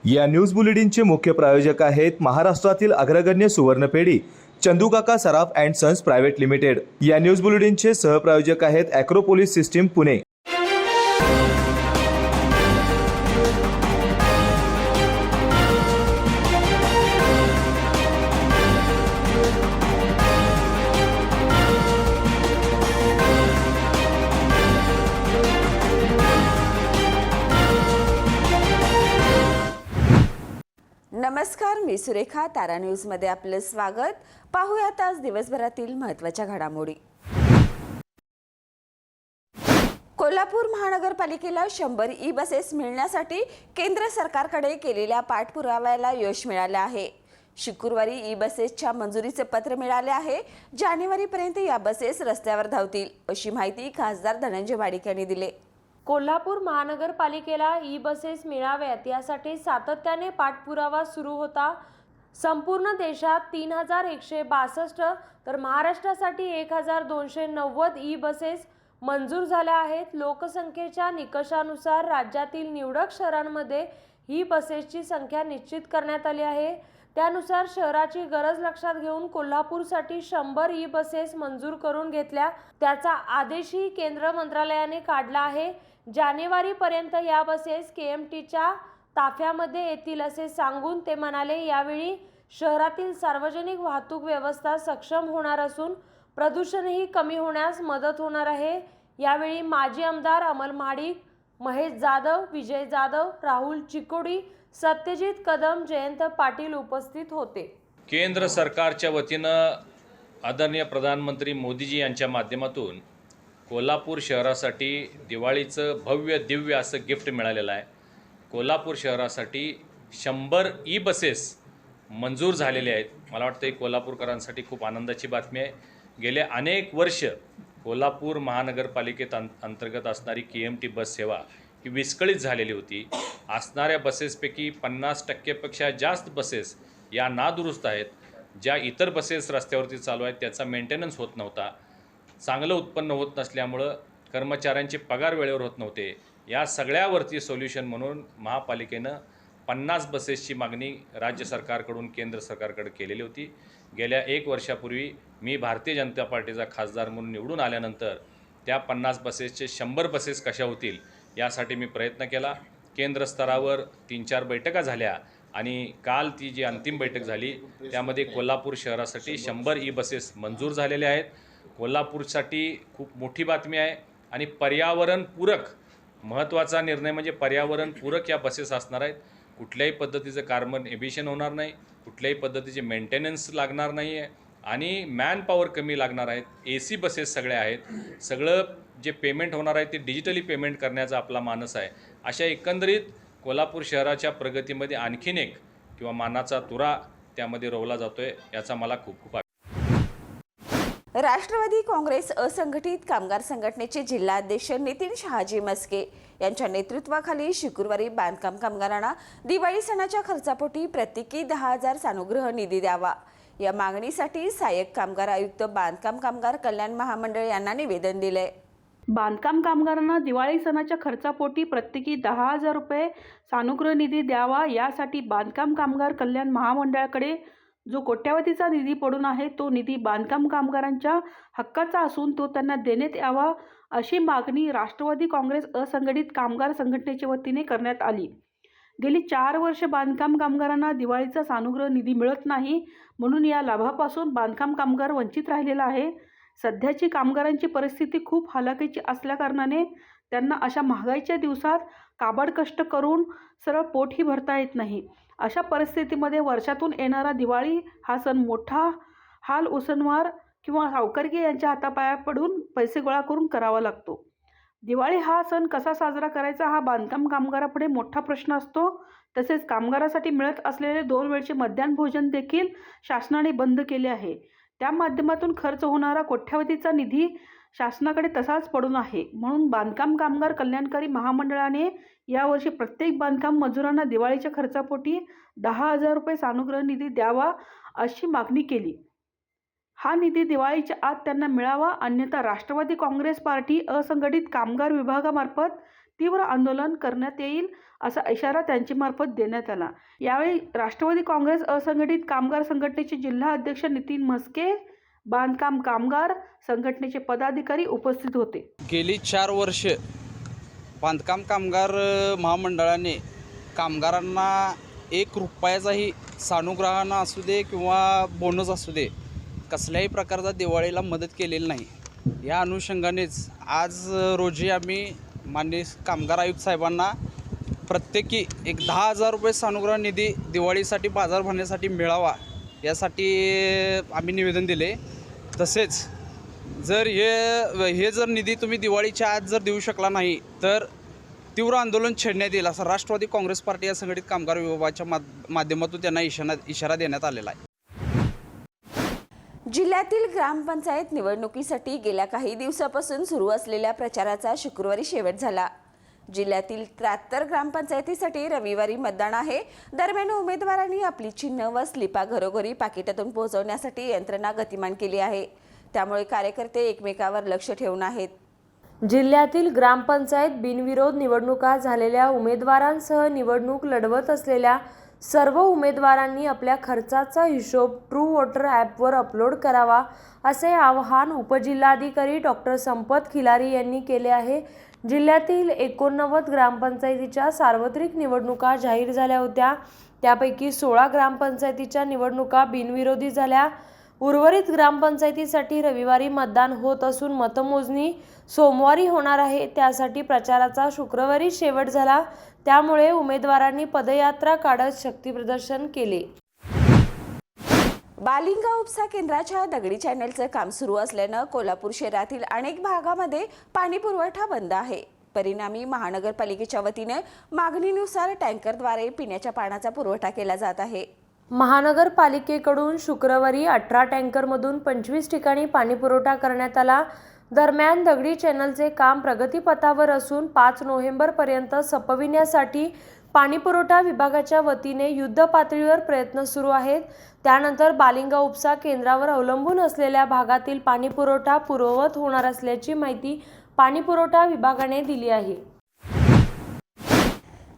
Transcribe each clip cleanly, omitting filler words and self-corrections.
या न्यूज बुलेटिनचे मुख्य प्रायोजक आहेत महाराष्ट्रातील अग्रगण्य सुवर्णपेढी चंदूकाका सराफ अँड सन्स प्रायव्हेट लिमिटेड। या न्यूज बुलेटिनचे सहप्रायोजक आहेत ॲक्रोपोलिस सिस्टीम पुणे। नमस्कार, मी सुरेखा। तारा न्यूजमध्ये आपले स्वागत। पाहूयात आज दिवसभरातील महत्त्वाच्या घडामोडी। कोल्हापूर महानगरपालिकेला 100 ई बसेस मिळण्यासाठी केंद्र सरकारकडे केलेल्या पाठपुराव्याला यश मिळाले आहे। शुक्रवारी ई बसेसच्या मंजुरीचे पत्र मिळाले आहे। जानेवारीपर्यंत या बसेस रस्त्यावर धावतील, अशी माहिती खासदार धनंजय वाडिक यांनी दिली। कोल्हापूर महानगरपालिकेला ई बसेस मिळाव्यात यासाठी सातत्याने पाठपुरावा सुरू होता। संपूर्ण देशात 3162 तर महाराष्ट्रासाठी 1290 ई बसेस मंजूर झाल्या आहेत। लोकसंख्येच्या निकषानुसार राज्यातील निवडक शहरांमध्ये ही बसेसची संख्या निश्चित करण्यात आली आहे। त्यानुसार शहराची गरज लक्षात घेऊन कोल्हापूरसाठी 100 ई बसेस मंजूर करून घेतल्या। त्याचा आदेशही केंद्र मंत्रालयाने काढला आहे। जानेवारीपर्यंत या बसेस केएमटीच्या ताफ्यामध्ये येतील असे सांगून ते म्हणाले, यावेळी शहरातील सार्वजनिक वाहतूक व्यवस्था सक्षम होणार असून प्रदूषणही कमी होण्यास मदत होणार आहे। यावेळी माजी आमदार अमल महाडिक, महेश जाधव, विजय जाधव, राहुल चिकोडी, सत्यजित कदम, जयंत पाटील उपस्थित होते। केंद्र सरकारच्या वतीनं आदरणीय प्रधानमंत्री मोदीजी यांच्या माध्यमातून कोल्हापूर शहरासाठी दिवाळीचं भव्य दिव्य असं गिफ्ट मिळालेलं आहे। कोल्हापूर शहरासाठी 100 ई बसेस मंजूर झालेले आहेत। मला वाटतं कोल्हापूरकरांसाठी खूप आनंदाची बातमी आहे। गेले अनेक वर्ष कोल्हापूर महानगरपालिकेत अंतर्गत असणारी केएमटी बस सेवा ही विस्कळीत झालेली होती। असणाऱ्या बसेसपैकी 50% जास्त बसेस या नादुरुस्त आहेत। ज्या इतर बसेस रस्त्यावरती चालू आहेत त्याचा मेंटेनन्स होत नव्हता। चांगलं उत्पन्न होत नसल्यामुळं कर्मचाऱ्यांचे पगार वेळेवर होत नव्हते। या सगळ्यावरती सोल्युशन म्हणून महापालिकेनं 50 बसेसची मागणी राज्य सरकारकडून केंद्र सरकारकडे केलेली होती। गेल्या 1 वर्षापूर्वी मी भारतीय जनता पार्टीचा खासदार म्हणून निवडून आल्यानंतर त्या 50 बसेसचे 100 बसेस कशा होतील यासाठी मी प्रयत्न केला। केंद्र स्तरावर 3-4 बैठका झाल्या आणि काल ती जी अंतिम बैठक झाली त्यामध्ये कोल्हापूर शहरासाठी 100 ई बसेस मंजूर झालेले आहेत। कोल्हापूरसाठी खूप मोठी बातमी आहे आणि पर्यावरणपूरक महत्त्वाचा निर्णय म्हणजे पर्यावरणपूरक या बसेस असणार आहेत। कुठल्याही पद्धतीचं कार्बन एमिशन होणार नाही, कुठल्याही पद्धतीचे मेंटेनन्स लागणार नाही आहे आणि मॅन पॉवर कमी लागणार आहेत। AC बसेस सगळ्या आहेत। सगळं जे पेमेंट होणार आहे ते डिजिटली पेमेंट करण्याचा आपला मानस आहे। अशा एकंदरीत कोल्हापूर शहराच्या प्रगतीमध्ये आणखीन एक किंवा मानाचा तुरा त्यामध्ये रोवला जातोय, याचा मला खूप राष्ट्रवादी काँग्रेस असंघटित कामगार संघटनेचे जिल्हाध्यक्ष नितीन शहाजी मस्के यांच्या नेतृत्वाखाली शुक्रवारी बांधकाम कामगारांना दिवाळी सणाच्या खर्चापोटी प्रत्येकी 10,000 सानुग्रह निधी द्यावा या मागणीसाठी सहाय्यक कामगार आयुक्त बांधकाम कामगार कल्याण महामंडळ यांना निवेदन दिले। बांधकाम कामगारांना दिवाळी सणाच्या खर्चापोटी प्रत्येकी 10,000 रुपये सानुग्रह निधी द्यावा यासाठी बांधकाम कामगार कल्याण महामंडळाकडे जो कोट्यावधीचा निधी पडून आहे तो निधी बांधकाम कामगारांच्या हक्काचा असून तो त्यांना देण्यात यावा अशी मागणी राष्ट्रवादी काँग्रेस असंघटित कामगार संघटनेच्या वतीने करण्यात आली। गेली 4 वर्ष बांधकाम कामगारांना दिवाळीचा सानुग्रह निधी मिळत नाही, म्हणून या लाभापासून बांधकाम कामगार वंचित राहिलेला आहे। सध्याची कामगारांची परिस्थिती खूप हलाखीची असल्याकारणाने त्यांना अशा महागाईच्या दिवसात काबाड कष्ट करून सरळ पोटही भरता येत नाही। अशा परिस्थितीमध्ये वर्षातून येणारा दिवाळी हा सण मोठा हाल उसनवार किंवा सावकारकी यांच्या हातापाया पडून पैसे गोळा करून करावा लागतो। दिवाळी हा सण कसा साजरा करायचा हा बांधकाम कामगारापुढे मोठा प्रश्न असतो। तसेच कामगारासाठी मिळत असलेले 2 वेळचे मध्याह्न भोजन देखील शासनाने बंद केले आहे। त्या माध्यमातून खर्च होणारा कोट्यावधीचा निधी शासनाकडे तसाच पडून आहे। म्हणून बांधकाम कामगार कल्याणकारी महामंडळाने यावर्षी प्रत्येक बांधकाम मजुरांना दिवाळीच्या खर्चापोटी 10,000 रुपये सानुग्रह निधी द्यावा अशी मागणी केली। हा निधी दिवाळीच्या आत त्यांना मिळावा, अन्यथा राष्ट्रवादी काँग्रेस पार्टी असंघटित कामगार विभागामार्फत तीव्र आंदोलन करण्यात येईल असा इशारा त्यांच्यामार्फत देण्यात आला। यावेळी राष्ट्रवादी काँग्रेस असंघटित कामगार संघटनेचे जिल्हा अध्यक्ष नितीन म्हस्के, बांधकाम कामगार संघटनेचे पदाधिकारी उपस्थित होते। गेली 4 वर्ष बांधकाम कामगार महामंडळाने कामगारांना 1 रुपयाचाही सानुग्रहानं असू दे किंवा बोनस असू दे कसल्याही प्रकारचा दिवाळीला मदत केलेली नाही। या अनुषंगानेच आज रोजी आम्ही माननीय कामगार आयुक्त साहेबांना प्रत्येकी एक 10,000 रुपये सानुग्रह निधी दिवाळीसाठी बाजार भरण्यासाठी मिळावा यासाठी आम्ही निवेदन दिले। तसेच जर हे जर निधी तुम्ही दिवाळीच्या आज जर देऊ शकला नाही तर तीव्र आंदोलन छेडण्यात येईल असं राष्ट्रवादी काँग्रेस पार्टी या संघटित कामगार विभागाच्या माध्यमातून त्यांना इशारा देण्यात आलेला आहे। जिल्ह्यातील ग्रामपंचायत निवडणुकीसाठी गेल्या काही दिवसापासून सुरू असलेल्या प्रचाराचा शुक्रवारी शेवट झाला। जिल्ह्यातील 73 ग्रामपंचायतीसाठी रविवारी मतदान आहे। दरम्यान उमेदवारांनी आपली चिन्ह व स्लिपा घरोघरी पाकिटातून पोहोचवण्यासाठी यंत्रणा गतिमान केली आहे। त्यामुळे कार्यकर्ते एकमेकावर लक्ष ठेवून आहेत। जिल्ह्यातील ग्रामपंचायत बिनविरोध निवडणुका झालेल्या उमेदवारांसह निवडणूक लढवत असलेल्या सर्व उमेदवारांनी आपल्या खर्चाचा हिशोब ट्रू वोटर ॲपवर अपलोड करावा असे आवाहन उपजिल्हाधिकारी डॉक्टर संपत खिलारी यांनी केले आहे। जिल्ह्यातील 89 ग्रामपंचायतीच्या सार्वत्रिक निवडणुका जाहीर झाल्या होत्या। त्यापैकी 16 ग्रामपंचायतीच्या निवडणुका बिनविरोधी झाल्या। उर्वरित ग्रामपंचायतीसाठी रविवारी मतदान होत असून मतमोजणी सोमवारी होणार आहे। त्यासाठी प्रचाराचा शुक्रवारी शेवट झाला। त्यामुळे उमेदवारांनी पदयात्रा काढत शक्तीप्रदर्शन केले। बालिंगा उपसा केंद्राच्या दगडी चॅनेलचं काम सुरू असल्यानं कोल्हापूर शहरातील अनेक भागामध्ये पाणी पुरवठा बंद आहे। परिणामी महानगरपालिकेच्या वतीने मागणीनुसार टँकरद्वारे पिण्याच्या पाण्याचा पुरवठा केला जात आहे। महानगरपालिकेकडून शुक्रवारी 18 टँकरमधून 25 ठिकाणी पाणी पुरवठा करण्यात आला। दरम्यान दगडी चॅनलचे काम प्रगतीपथावर असून 5 नोव्हेंबरपर्यंत संपविण्यासाठी पाणीपुरवठा विभागाच्या वतीने युद्ध पातळीवर प्रयत्न सुरू आहेत। त्यानंतर बालिंगा उपसा केंद्रावर अवलंबून असलेल्या भागातील पाणीपुरवठा पूर्ववत होणार असल्याची माहिती पाणीपुरवठा विभागाने दिली आहे।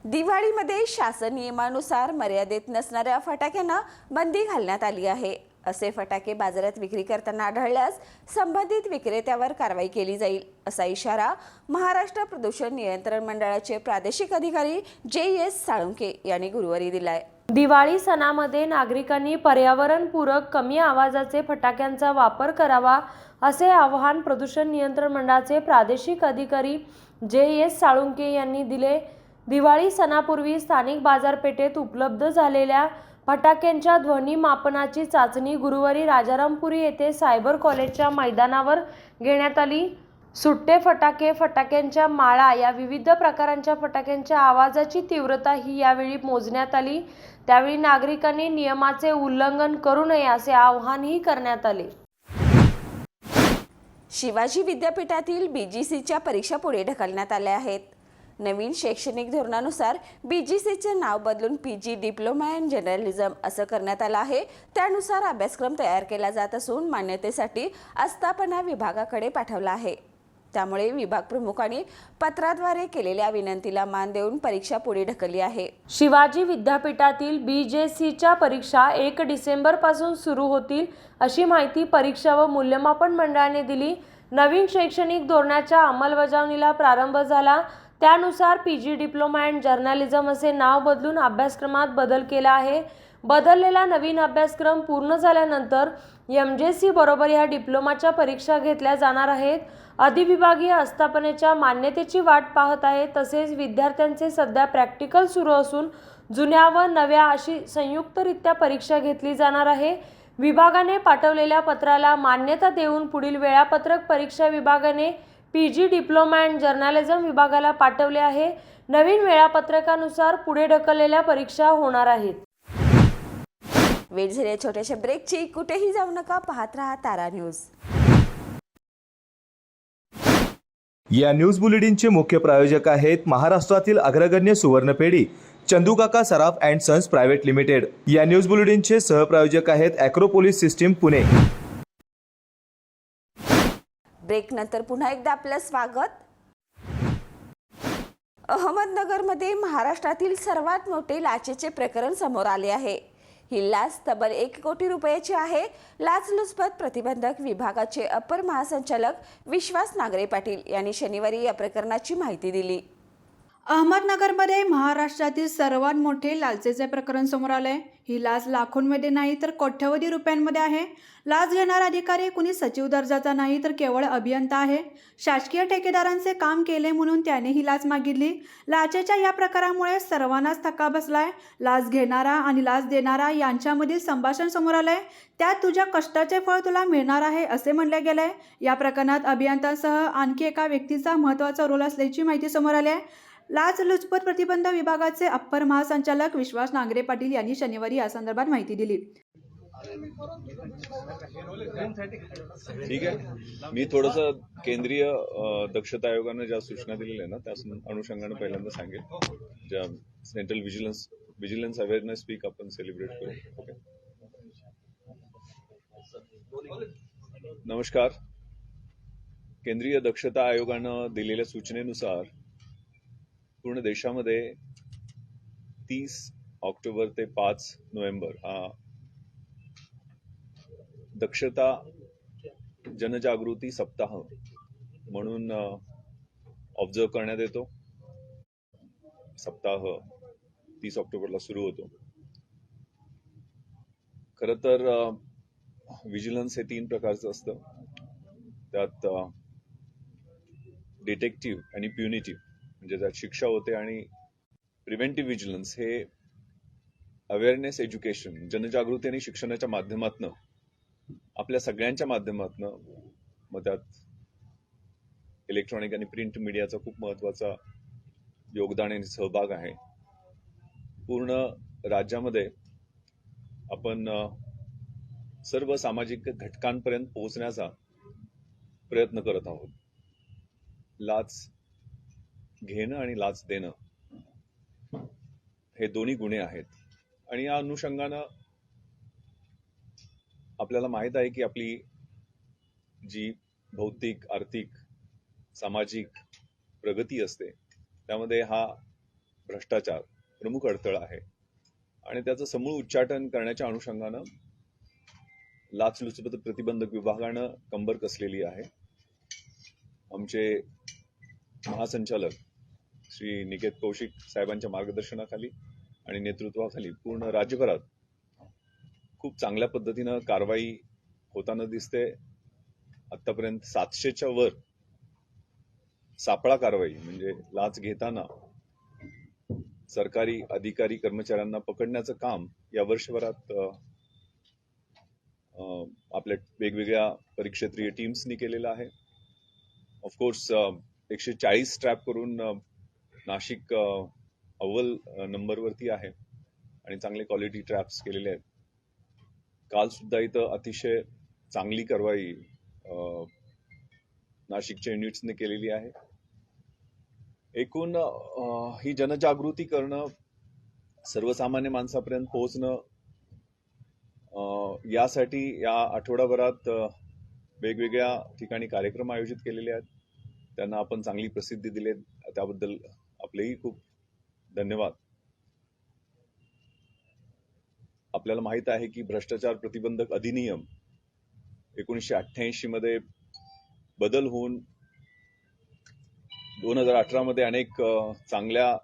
दिवाळीमध्ये शासन नियमानुसार मर्यादेत नसणाऱ्या फटाक्यांना बंदी घालण्यात आली आहे। असे फटाके बाजारात विक्री करताना आढळल्यास संबंधित विक्रेत्यावर कारवाई केली जाईल असा इशारा महाराष्ट्र प्रदूषण नियंत्रण मंडळाचे प्रादेशिक अधिकारी JS साळुंके यांनी गुरुवारी दिलाय। दिवाळी सणामध्ये नागरिकांनी पर्यावरणपूरक कमी आवाजाचे फटाक्यांचा वापर करावा असे आवाहन प्रदूषण नियंत्रण मंडळाचे प्रादेशिक अधिकारी JS साळुंके यांनी दिले। दिवाळी सणापूर्वी स्थानिक बाजारपेठेत उपलब्ध झालेल्या फटाक्यांच्या ध्वनी मापनाची चाचणी गुरुवारी राजारामपुरी येथे सायबर कॉलेजच्या मैदानावर घेण्यात आली। सुट्टे फटाके, फटाक्यांच्या माळा या विविध प्रकारांच्या फटाक्यांच्या आवाजाची तीव्रता ही यावेळी मोजण्यात आली। त्यावेळी नागरिकांनी नियमाचे उल्लंघन करू नये असे आवाहनही करण्यात आले। शिवाजी विद्यापीठातील BGCच्या परीक्षा पुढे ढकलण्यात आल्या आहेत। नवीन शैक्षणिक धोरणानुसार BGCचे नाव बदलून PG डिप्लोमा इन जर्नलिझम असं करण्यात आलं आहे। त्यानुसार अभ्यासक्रम तयार केला जात असून मान्यतेसाठी आस्थापना विभागाकडे पाठवला आहे। त्यामुळे विभाग प्रमुखांनी पत्राद्वारे केलेल्या विनंतीला मान देऊन परीक्षा पुढे ढकलली आहे। शिवाजी विद्यापीठातील BJCच्या परीक्षा 1 डिसेंबरपासून सुरू होतील अशी माहिती परीक्षा व मूल्यमापन मंडळाने दिली। नवीन शैक्षणिक धोरणाच्या अंमलबजावणीला प्रारंभ झाला। त्यानुसार PG डिप्लोमा इन जर्नलिझम असे नाव बदलून अभ्यासक्रमात बदल केला आहे। बदललेला नवीन अभ्यासक्रम पूर्ण झाल्यानंतर MJC बरोबर या डिप्लोमाच्या परीक्षा घेतल्या जाणार आहेत। अधिविभागीय आस्थापनेच्या मान्यतेची वाट पाहत आहे। तसेच विद्यार्थ्यांचे सध्या प्रॅक्टिकल सुरू असून जुन्या व नव्या अशी संयुक्तरित्या परीक्षा घेतली जाणार आहे। विभागाने पाठवलेल्या पत्राला मान्यता देऊन पुढील वेळापत्रक परीक्षा विभागाने PG डिप्लोमा इन जर्नलिझम विभागाला पाठवले आहे। नवीन वेळापत्रकानुसार पुढे ढकललेल्या परीक्षा होणार आहेत। वेळ झाली छोट्याशा ब्रेकची। कुठेही जाऊ नका, पाहत रहा तारा न्यूज। या न्यूज बुलेटिनचे मुख्य प्रायोजक आहेत महाराष्ट्रातील अग्रगण्य सुवर्णपेढी चंदूकाका सराफ अँड सन्स प्रायव्हेट लिमिटेड। या न्यूज बुलेटिनचे सहप्रायोजक आहेत ॲक्रोपोलिस सिस्टीम पुणे। ब्रेक नंतर पुन्हा एकदा आपलं स्वागत। अहमदनगरमध्ये महाराष्ट्रातील सर्वात मोठे लाचेचे प्रकरण समोर आले आहे. ही लाच तब्बल 1 कोटी रुपयाची आहे. लाचलुचपत प्रतिबंधक विभागाचे अपर महासंचालक विश्वास नागरे पाटील यांनी शनिवारी या प्रकरणाची माहिती दिली. अहमदनगरमध्ये महाराष्ट्रातील सर्वात मोठे लाचेचे प्रकरण समोर आले. ही लाच लाखोंमध्ये नाही तर कोट्यवधी रुपयांमध्ये आहे. लाच घेणारा अधिकारी कुणी सचिव दर्जाचा नाही तर केवळ अभियंता आहे. शासकीय ठेकेदारांचे काम केले म्हणून त्याने ही लाच मागितली. लाचेच्या या प्रकारामुळे सर्वांनाच धक्का बसलाय. लाच घेणारा आणि लाच देणारा यांच्यामधील संभाषण समोर आलंय. त्यात तुझ्या कष्टाचे फळ तुला मिळणार आहे असे म्हणले गेले. या प्रकरणात अभियंत्यांसह आणखी एका व्यक्तीचा महत्त्वाचा रोल असल्याची माहिती समोर आली आहे. लाचलुचपत प्रतिबंध विभागाचे अप्पर महासंचालक विश्वास नांगरे पाटील यांनी शनिवारी या संदर्भात माहिती दिली. ठीक आहे. मी थोडंसं केंद्रीय दक्षता आयोगानं ज्या सूचना दिलेल्या आहे ना त्या अनुषंगानं पहिल्यांदा सांगेल. ज्या सेंट्रल विजिलन्स अवेअरनेस वीक आपण सेलिब्रेट करू. ओके. नमस्कार. केंद्रीय दक्षता आयोगानं दिलेल्या सूचनेनुसार पूर्ण देशामध्ये 30 ऑक्टोबर ते 5 नोव्हेंबर हा दक्षता जनजागृती सप्ताह म्हणून ऑब्झर्व करण्यात येतो. सप्ताह 30 ऑक्टोबरला सुरू होतो. खरं तर विजिलन्स हे 3 प्रकारचं असतं. त्यात डिटेक्टिव्ह आणि प्युनिटिव्ह म्हणजे त्यात शिक्षा होते, आणि प्रिव्हेंटिव्ह विजिलन्स हे अवेअरनेस एज्युकेशन जनजागृती आणि शिक्षणाच्या माध्यमातून आपल्या सगळ्यांच्या माध्यमातून, मग त्यात इलेक्ट्रॉनिक आणि प्रिंट मीडियाचा खूप महत्वाचा योगदान आणि सहभाग आहे. पूर्ण राज्यामध्ये आपण सर्व सामाजिक घटकांपर्यंत पोहोचण्याचा प्रयत्न करत आहोत. लाच घेणं आणि लाच देणं हे दोन्ही गुन्हे आहेत, आणि या अनुषंगानं आपल्याला माहित आहे की आपली जी भौतिक, आर्थिक, सामाजिक प्रगती असते त्यामध्ये हा भ्रष्टाचार प्रमुख अडथळा आहे, आणि त्याचं समूळ उच्चाटन करण्याच्या अनुषंगानं लाचलुचपत प्रतिबंधक विभागानं कंबर कसलेली आहे. आमचे महासंचालक श्री निकेत कौशिक साहेबांच्या मार्गदर्शनाखाली आणि नेतृत्वाखाली पूर्ण राज्यभरात खूप चांगल्या पद्धतीनं कारवाई होताना दिसते. आतापर्यंत 700च्या वर सापळा कारवाई म्हणजे लाच घेताना सरकारी अधिकारी कर्मचाऱ्यांना पकडण्याचं काम या वर्षभरात आपल्या वेगवेगळ्या परिक्षेत्रीय टीम्सनी केलेलं आहे. ऑफकोर्स 140 ट्रॅप करून नाशिक अव्वल नंबरवरती आहे, आणि चांगले क्वालिटी ट्रॅप्स केलेले आहेत. काल सुद्धा इथं अतिशय चांगली कारवाई नाशिकच्या युनिट्सने केलेली आहे. एकूण ही जनजागृती करणं, सर्वसामान्य माणसापर्यंत पोहोचणं, यासाठी या आठवडाभरात वेगवेगळ्या ठिकाणी कार्यक्रम आयोजित केलेले आहेत. त्यांना आपण चांगली प्रसिद्धी दिली, त्याबद्दल आपलेही खूप धन्यवाद. आपल्याला माहित आहे की भ्रष्टाचार प्रतिबंधक अधिनियम 1988 मध्ये बदल होऊन 2018 मध्ये अनेक चांगल्या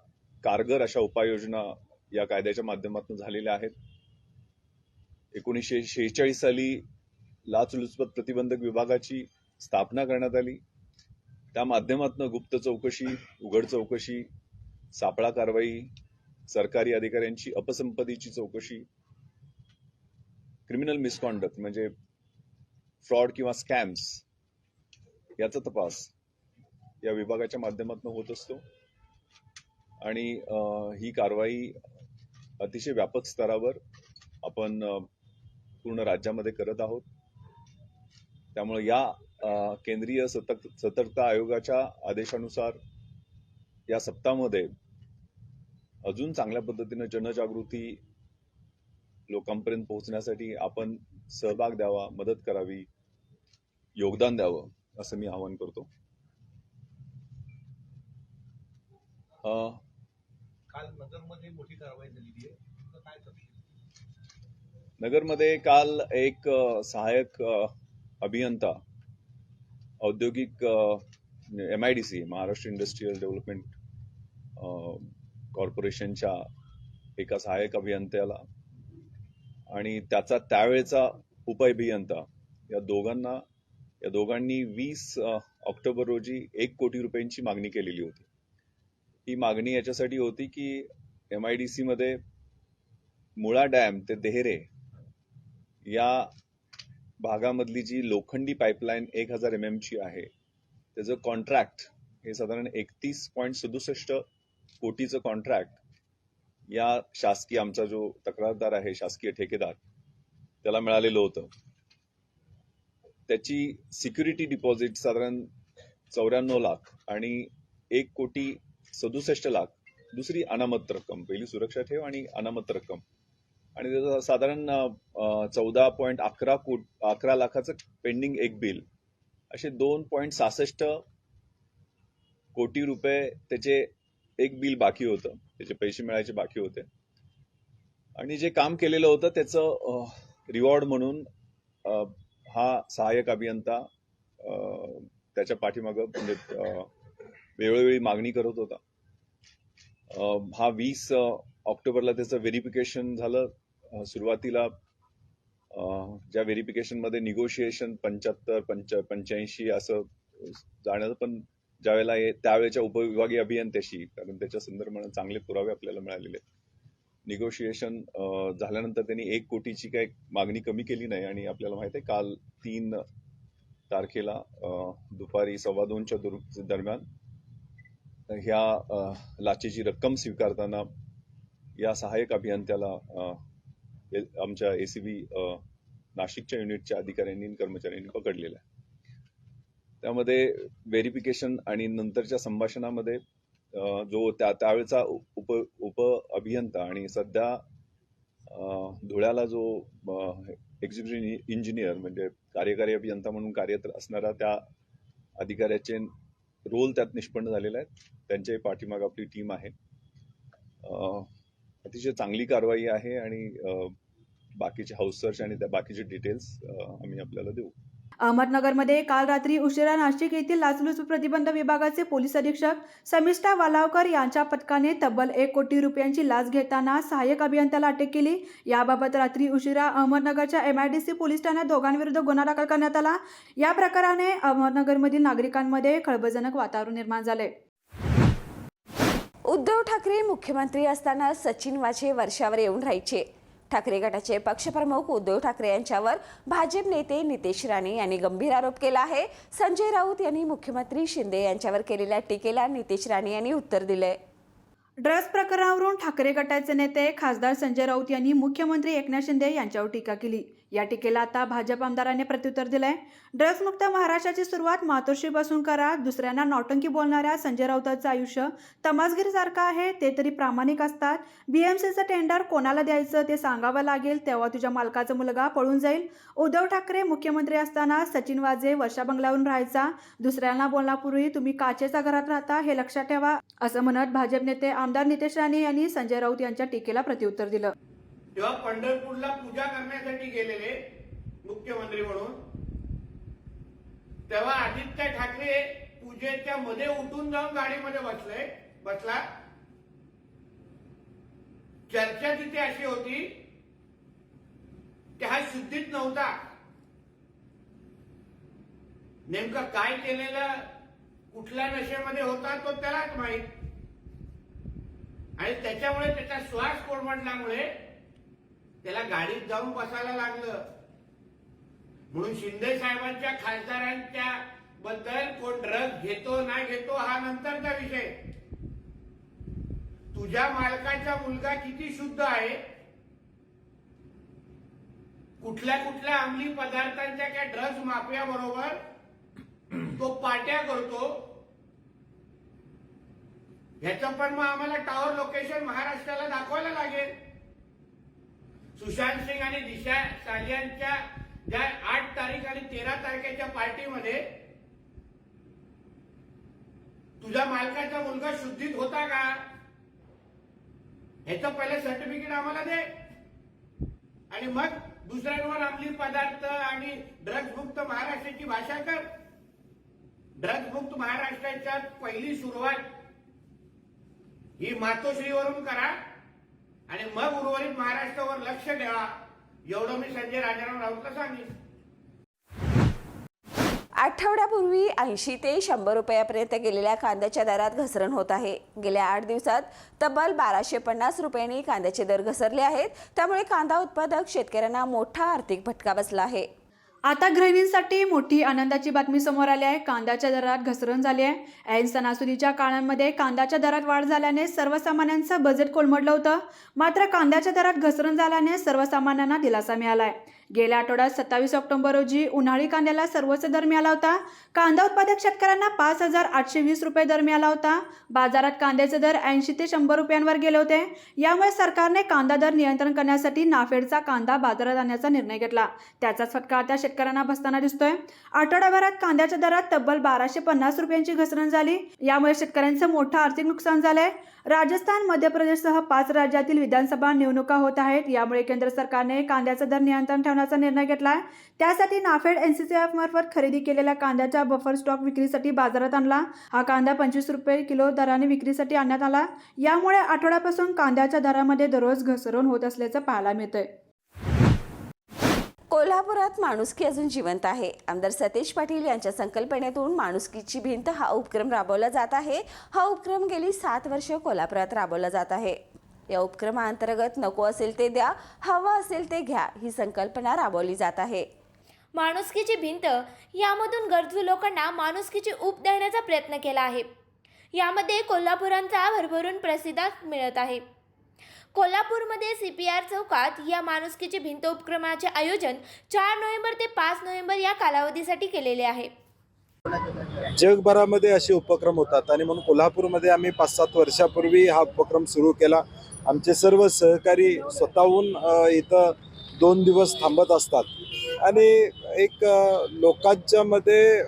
कारगर अशा उपाययोजना या कायद्याच्या माध्यमातून झालेल्या आहेत. 1946 साली लाचलुचपत प्रतिबंधक विभागाची स्थापना करण्यात आली. त्या माध्यमातून गुप्त चौकशी, उघड चौकशी, सापळा कारवाई, सरकारी अधिकाऱ्यांची अपसंपत्तीची चौकशी, क्रिमिनल मिसकॉन्डक्ट म्हणजे फ्रॉड किंवा स्कॅम्स याचा तपास या विभागाच्या माध्यमातून होत असतो, आणि ही कारवाई अतिशय व्यापक स्तरावर आपण पूर्ण राज्यामध्ये करत आहोत. त्यामुळे या केंद्रीय सतर्कता आयोगाच्या आदेशानुसार या सप्ताहामध्ये अजून चांगल्या पद्धतीने जनजागृती लोकांपर्यंत पोहोचण्यासाठी आपण सहभाग द्यावा, मदत करावी, योगदान द्यावं असं मी आवाहन करतो. काल नगरमध्ये मोठी कारवाई झालेली आहे, तुमचं काय तपशील? नगरमध्ये काल एक सहाय्यक अभियंता औद्योगिक MIDC महाराष्ट्र इंडस्ट्रियल डेव्हलपमेंट कॉर्पोरेशनच्या एका सहाय्यक अभियंत्याला आणि त्याचा त्यावेळचा उपअभियंता या दोघांनी 20 ऑक्टोबर रोजी 1 कोटी रुपयांची मागणी केलेली होती. ही मागणी याच्यासाठी होती की MIDC मध्ये मुळा डॅम ते देहरे या भागामधली जी लोखंडी पाईपलाईन 1000 mm ची आहे त्याचं कॉन्ट्रॅक्ट हे साधारण 31.67 कोटीचं कॉन्ट्रॅक्ट या शासकीय आमचा जो तक्रारदार आहे शासकीय ठेकेदार त्याला मिळालेलं होतं. त्याची सिक्युरिटी डिपॉझिट साधारण 94 लाख आणि 1,67,00,000 दुसरी अनामत रक्कम, पहिली सुरक्षा ठेव आणि अनामत रक्कम आणि त्याचं साधारण 14.11 लाखाचं पेंडिंग एक बिल, असे 2.66 कोटी रुपये त्याचे एक बिल बाकी होतं, त्याचे पैसे मिळायचे बाकी होते. आणि जे काम केलेलं होतं त्याचं रिवॉर्ड म्हणून हा सहाय्यक अभियंता त्याच्या पाठीमागं म्हणजे वेळोवेळी मागणी करत होता. हा 20 ऑक्टोबरला त्याचं व्हेरिफिकेशन झालं. सुरुवातीला ज्या व्हेरिफिकेशनमध्ये निगोशिएशन 75-85 असं जाण्याचं, पण ज्यावेळेला त्यावेळेच्या उपविभागीय अभियंत्याशी, कारण त्याच्या संदर्भाने चांगले पुरावे आपल्याला मिळालेले, निगोशिएशन झाल्यानंतर त्यांनी 1 कोटीची काही मागणी कमी केली नाही आणि आपल्याला माहिती आहे काल 3 तारखेला दुपारी 2:15 दरम्यान ह्या लाचेची रक्कम स्वीकारताना या सहाय्यक अभियंत्याला आमच्या ACB नाशिकच्या युनिटच्या अधिकाऱ्यांनी आणि कर्मचाऱ्यांनी पकडलेलं आहे. त्यामध्ये व्हेरिफिकेशन आणि नंतरच्या संभाषणामध्ये जो त्यावेळचा उप अभियंता आणि सध्या धुळ्याला जो एक्झिक्युटिव्ह इंजिनियर म्हणजे कार्यकारी अभियंता म्हणून कार्यरत असणारा त्या अधिकाऱ्याचे रोल त्यात निष्पन्न झालेला आहे. त्यांच्या पाठीमागे आपली टीम आहे. अतिशय चांगली कारवाई आहे आणि बाकीचे हाऊस सर्च आणि त्या बाकीचे डिटेल्स आम्ही आपल्याला देऊ. अहमदनगरमध्ये काल रात्री उशिरा नाशिक येथील लाचलुचपत प्रतिबंध विभागाचे पोलीस अधीक्षक समिष्ठा वालावकर यांच्या पथकाने तब्बल 1 कोटी रुपयांची लाच घेताना सहाय्यक अभियंत्याला अटक केली. याबाबत रात्री उशिरा अहमदनगरच्या MIDC पोलीस ठाण्यात दोघांविरुद्ध गुन्हा दाखल करण्यात आला. या प्रकाराने अहमदनगरमधील नागरिकांमध्ये खळबळजनक वातावरण निर्माण झाले. उद्धव ठाकरे मुख्यमंत्री असताना सचिन वाझे वर्षावर येऊन राहायचे. ठाकरे गटाचे पक्षप्रमुख उद्धव ठाकरे यांच्यावर भाजप नेते नितेश राणे यांनी गंभीर आरोप केला आहे. संजय राऊत यांनी मुख्यमंत्री शिंदे यांच्यावर केलेल्या टीकेला नितेश राणे यांनी उत्तर दिले. ड्रग्ज प्रकरणावरून ठाकरे गटाचे नेते खासदार संजय राऊत यांनी मुख्यमंत्री एकनाथ शिंदे यांच्यावर टीका केली. या टीकेला आता भाजप आमदारांनी प्रत्युत्तर दिलंय. ड्रग्जमुक्त महाराष्ट्राची सुरुवात मातोश्रीपासून करा. दुसऱ्यांना नौटंकी बोलणाऱ्या संजय राऊतांचं आयुष्य तमासगीरसारखं आहे. ते तरी प्रामाणिक असतात. BMCचं टेंडर कोणाला द्यायचं ते सांगावं लागेल, तेव्हा तुझ्या मालकाचा मुलगा पळून जाईल. उद्धव ठाकरे मुख्यमंत्री असताना सचिन वाझे वर्षा बंगल्यावरून राहायचा. दुसऱ्यांना बोलण्यापूर्वी तुम्ही काचेच्या घरात राहता हे लक्षात ठेवा, असं म्हणत भाजप नेते आमदार नितेश राणे यांनी संजय राऊत यांच्या टीकेला प्रत्युत्तर दिलं. तेव्हा पंढरपूरला पूजा करण्यासाठी गेलेले मुख्यमंत्री म्हणून, तेव्हा आदित्य ठाकरे पूजेच्या मध्ये उठून जाऊन गाडीमध्ये बसला. चर्चा तिथे अशी होती की हा शुद्धीत नव्हता. नेमकं काय केलेलं, कुठल्या नशेमध्ये होता तो त्यालाच माहित. आणि त्याच्यामुळे त्याचा श्वास कोलमडल्यामुळे त्याला गाडीत जाऊन बसायला लागलं. म्हणून शिंदे साहेबांच्या खासदारांच्या बद्दल कोण ड्रग्ज घेतो नाही घेतो हा नंतरचा विषय. तुझ्या मालकाचा मुलगा किती शुद्ध आहे, कुठल्या कुठल्या अंमली पदार्थांच्या त्या ड्रग्ज माफिया बरोबर तो पाट्या करतो, ह्याचं पण मग आम्हाला टॉवर लोकेशन महाराष्ट्राला दाखवायला लागेल. सुशांत सिंग आणि दिशा सालियांच्या ज्या 8 तारीख आणि 13 तारखेच्या पार्टीमध्ये तुझ्या मालकाचा मुलगा शुद्धीत होता का ह्याचं पहिलं सर्टिफिकेट आम्हाला दे आणि मग दुसऱ्यांवर अंमली पदार्थ आणि ड्रग्ज मुक्त महाराष्ट्राची भाषा कर. ड्रग्ज मुक्त महाराष्ट्राच्या पहिली सुरुवात ही मातोश्रीवरून करा आणि मग उर्वरित महाराष्ट्रावर लक्ष ठेवा, एवढं मी संजय राजाराम राऊतला सांगितलं. आठवड्यापूर्वी 80 ते 100 रुपयापर्यंत गेलेल्या कांद्याच्या दरात घसरण होत आहे. गेल्या 8 दिवसात तब्बल 1250 रुपयांनी कांद्याचे दर घसरले आहेत. त्यामुळे कांदा उत्पादक शेतकऱ्यांना मोठा आर्थिक फटका बसला आहे. आता गृहिणींसाठी मोठी आनंदाची बातमी समोर आली आहे. कांद्याच्या दरात घसरण झाली आहे. ऐन सणासुदीच्या काळांमध्ये कांद्याच्या दरात वाढ झाल्याने सर्वसामान्यांचं बजेट कोलमडलं होतं. मात्र कांद्याच्या दरात घसरण झाल्याने सर्वसामान्यांना दिलासा मिळाला आहे. गेल्या आठवड्यात 27 ऑक्टोबर रोजी उन्हाळी कांद्याला सर्वोच्च दर मिळाला होता. कांदा उत्पादक शेतकऱ्यांना 5,820 रुपये दर मिळाला होता. बाजारात कांद्याचे दर 80 ते 100 रुपयांवर गेले होते. यामुळे सरकारने कांदा दर नियंत्रण करण्यासाठी नाफेडचा कांदा बाजारात आणण्याचा निर्णय घेतला. त्याचाच फटका आता शेतकऱ्यांना बसताना दिसतोय. आठवड्याभरात कांद्याच्या दरात तब्बल 1250 रुपयांची घसरण झाली. यामुळे शेतकऱ्यांचं मोठं आर्थिक नुकसान झालंय. राजस्थान, मध्य प्रदेशसह 5 राज्यातील विधानसभा निवडणुका होत आहेत. यामुळे केंद्र सरकारने कांद्याचा दर नियंत्रण ठेवण्याचा निर्णय घेतला. त्यासाठी नाफेड NCCF मार्फत खरेदी केलेल्या कांद्याचा बफर स्टॉक विक्रीसाठी बाजारात आणला. हा कांदा 25 रुपये किलो दराने विक्रीसाठी आणण्यात आला. यामुळे आठवड्यापासून कांद्याच्या दरामध्ये दररोज घसरण होत असल्याचं पाहायला मिळतंय. कोल्हापुरात माणुसकी अजून जिवंत आहे. आमदार सतेज पाटील यांच्या संकल्पनेतून माणुसकीची भिंत हा उपक्रम राबवला जात आहे. हा उपक्रम गेली 7 वर्ष कोल्हापुरात राबवला जात आहे. या उपक्रमाअंतर्गत नको असेल ते द्या, हवं असेल ते घ्या ही संकल्पना राबवली जात आहे. माणुसकीची भिंत यामधून गरजू लोकांना माणुसकीची ऊब देण्याचा प्रयत्न केला आहे. यामध्ये कोल्हापुरांचा भरभरून प्रतिसाद मिळत आहे. कोल्हापूरमध्ये CPR चौकात या माणुसकीची भिंत उपक्रमाचे आयोजन 4 नोव्हेंबर ते 5 नोव्हेंबर या कालावधीसाठी केलेले आहे. जगभरामध्ये असे उपक्रम होतात आणि म्हणून कोल्हापूरमध्ये आम्ही 5-7 वर्षापूर्वी हा उपक्रम सुरू केला. आमचे सर्व सहकारी स्वतःहून इथं 2 दिवस थांबत असतात आणि एक लोकांच्या मध्ये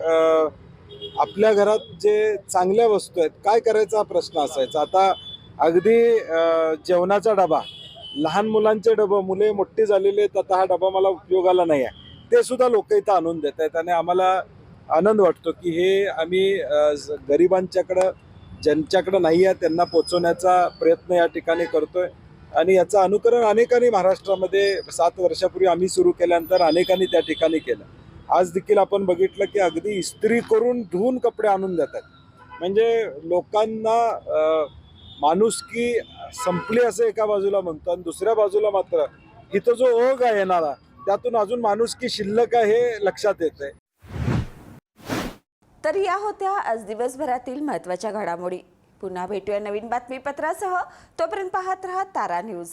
आपल्या घरात जे चांगल्या वस्तू आहेत काय करायचा हा प्रश्न असायचा. आता अगदी जेवणाचा डबा, लहान मुलांचे डबं, मुले मोठी झालेले आहेत, आता हा डबा मला उपयोगाला नाही आहे, ते सुद्धा लोक इथं आणून देत आहेत आणि आम्हाला आनंद वाटतो की हे आम्ही गरिबांच्याकडं, ज्यांच्याकडं नाही आहे त्यांना पोचवण्याचा प्रयत्न या ठिकाणी करतोय. आणि याचं अनुकरण अनेकांनी महाराष्ट्रामध्ये 7 वर्षापूर्वी आम्ही सुरू केल्यानंतर अनेकांनी त्या ठिकाणी केलं. आज देखील आपण बघितलं की अगदी इस्त्री करून धुवून कपडे आणून देतात. म्हणजे लोकांना माणुसकी संपली असं एका बाजूला म्हणतो आणि दुसऱ्या बाजूला मात्र इथं जो ओघ आहे येणारा त्यातून अजून माणुसकी शिल्लक आहे हे लक्षात येतंय. तर या होत्या आज दिवसभरातील महत्त्वाच्या घडामोडी. पुन्हा भेटूया नवीन बातमीपत्रासह. तोपर्यंत पाहत रहा तारा न्यूज.